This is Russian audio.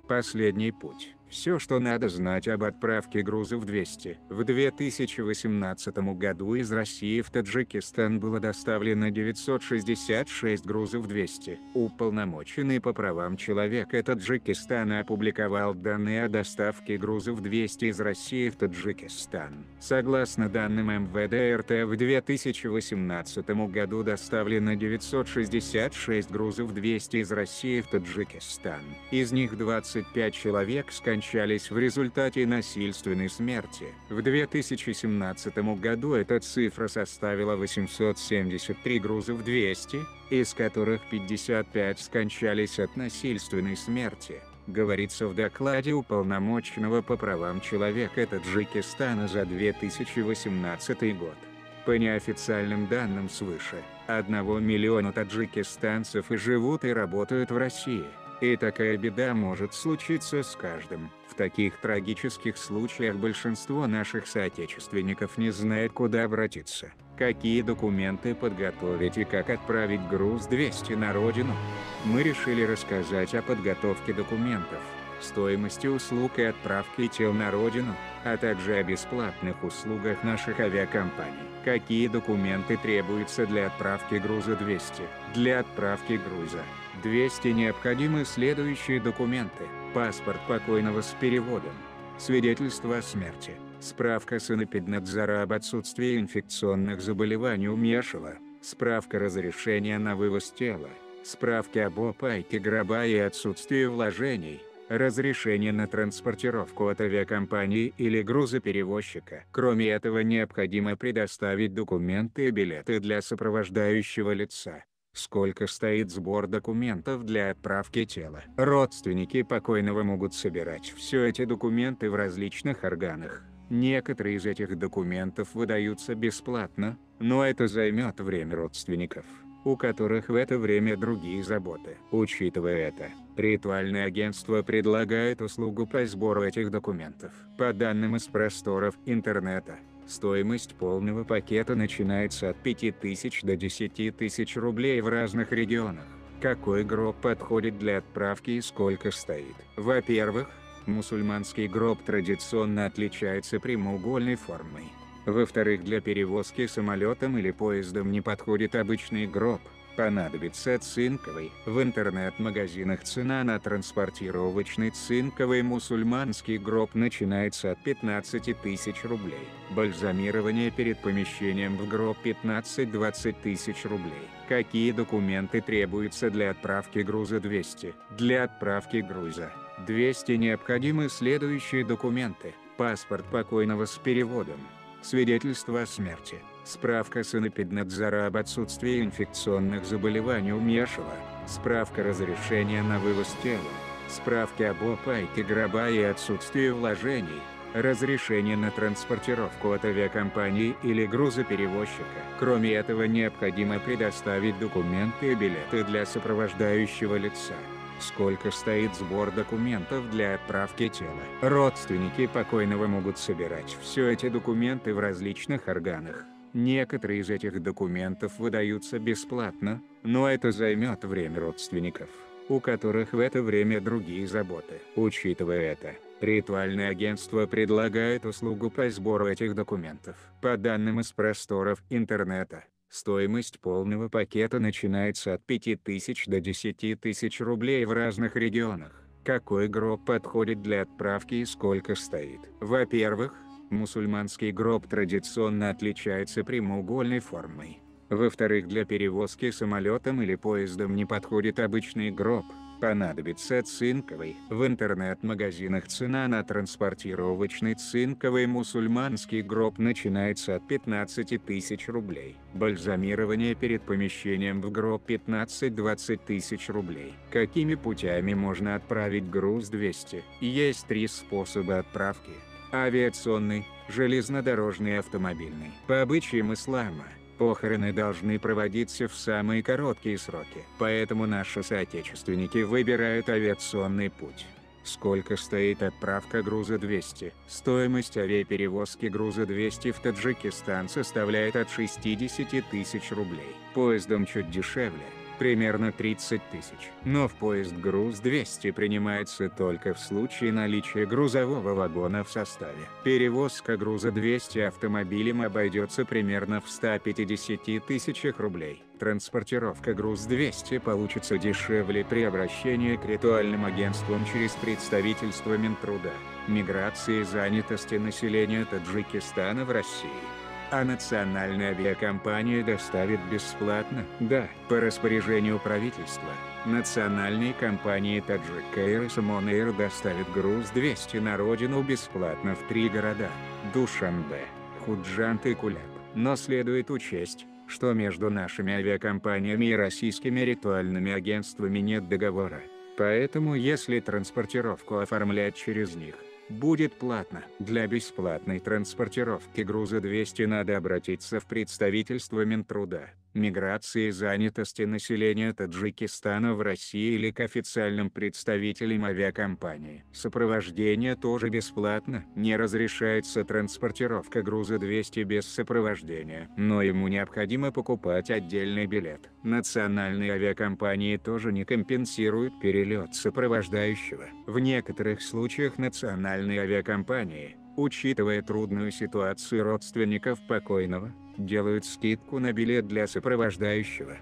Последний путь. Все, что надо знать об отправке грузов 200. В 2018 году из России в Таджикистан было доставлено 966 грузов 200. Уполномоченный по правам человека Таджикистана опубликовал данные о доставке грузов 200 из России в Таджикистан. Согласно данным МВД РТ, в 2018 году доставлено 966 грузов 200 из России в Таджикистан. Из них 25 человек скончались в результате насильственной смерти. В 2017 году эта цифра составила 873 грузов 200, из которых 55 скончались от насильственной смерти, говорится в докладе Уполномоченного по правам человека Таджикистана за 2018 год. По неофициальным данным, свыше 1 миллиона таджикистанцев и живут и работают в России. И такая беда может случиться с каждым. В таких трагических случаях большинство наших соотечественников не знает, куда обратиться, какие документы подготовить и как отправить груз 200 на родину. Мы решили рассказать о подготовке документов, стоимости услуг и отправки тел на родину, а также о бесплатных услугах наших авиакомпаний. Какие документы требуются для отправки груза 200? Для отправки груза 200 необходимы следующие документы: паспорт покойного с переводом, свидетельство о смерти, справка санэпиднадзора об отсутствии инфекционных заболеваний у Мешева, справка разрешения на вывоз тела, справки об опайке гроба и отсутствии вложений, разрешение на транспортировку от авиакомпании или грузоперевозчика. Кроме этого, необходимо предоставить документы и билеты для сопровождающего лица. Сколько стоит сбор документов для отправки тела? Родственники покойного могут собирать все эти документы в различных органах. Некоторые из этих документов выдаются бесплатно, но это займет время родственников, у которых в это время другие заботы. Учитывая это, ритуальное агентство предлагает услугу по сбору этих документов. По данным из просторов интернета, стоимость полного пакета начинается от 5000 до 10 тысяч рублей в разных регионах. Какой гроб подходит для отправки и сколько стоит? Во-первых, мусульманский гроб традиционно отличается прямоугольной формой. Во-вторых, для перевозки самолетом или поездом не подходит обычный гроб, понадобится цинковый. В интернет-магазинах цена на транспортировочный цинковый мусульманский гроб начинается от 15 тысяч рублей. Бальзамирование перед помещением в гроб 15-20 тысяч рублей. Какие документы требуются для отправки груза 200? Для отправки груза 200 необходимы следующие документы: паспорт покойного с переводом, свидетельство о смерти, справка санэпиднадзора об отсутствии инфекционных заболеваний у Мешева, справка разрешения на вывоз тела, справки об опайке гроба и отсутствии вложений, разрешение на транспортировку от авиакомпании или грузоперевозчика. Кроме этого, необходимо предоставить документы и билеты для сопровождающего лица. Сколько стоит сбор документов для отправки тела? Родственники покойного могут собирать все эти документы в различных органах. Некоторые из этих документов выдаются бесплатно, но это займет время родственников, у которых в это время другие заботы. Учитывая это, ритуальное агентство предлагает услугу по сбору этих документов. По данным из просторов интернета, стоимость полного пакета начинается от 5000 до 10 тысяч рублей в разных регионах. Какой гроб подходит для отправки и сколько стоит? Во-первых, мусульманский гроб традиционно отличается прямоугольной формой. Во-вторых, для перевозки самолетом или поездом не подходит обычный гроб, понадобится цинковый. В интернет-магазинах цена на транспортировочный цинковый мусульманский гроб начинается от 15 тысяч рублей. Бальзамирование перед помещением в гроб 15-20 тысяч рублей. Какими путями можно отправить груз 200? Есть 3 способа отправки: авиационный, железнодорожный и автомобильный. По обычаям ислама, похороны должны проводиться в самые короткие сроки, поэтому наши соотечественники выбирают авиационный путь. Сколько стоит отправка груза 200? Стоимость авиаперевозки груза 200 в Таджикистан составляет от 60 тысяч рублей. Поездом чуть дешевле, примерно 30 тысяч. Но в поезд груз-200 принимается только в случае наличия грузового вагона в составе. Перевозка груза 200 автомобилем обойдется примерно в 150 тысячах рублей. Транспортировка груз-200 получится дешевле при обращении к ритуальным агентствам через представительство Минтруда, миграции и занятости населения Таджикистана в России. А национальная авиакомпания доставит бесплатно. Да, по распоряжению правительства, национальной компании Tajik Air и Samon Air доставит груз-200 на родину бесплатно в 3 города – Душанбе, Худжанд и Кулеб. Но следует учесть, что между нашими авиакомпаниями и российскими ритуальными агентствами нет договора. Поэтому если транспортировку оформлять через них, будет платно. Для бесплатной транспортировки груза 200 надо обратиться в представительство Минтруда, миграции и занятости населения Таджикистана в России или к официальным представителям авиакомпании. Сопровождение тоже бесплатно. Не разрешается транспортировка груза 200 без сопровождения, но ему необходимо покупать отдельный билет. Национальные авиакомпании тоже не компенсируют перелет сопровождающего. В некоторых случаях национальные авиакомпании, учитывая трудную ситуацию родственников покойного, делают скидку на билет для сопровождающего.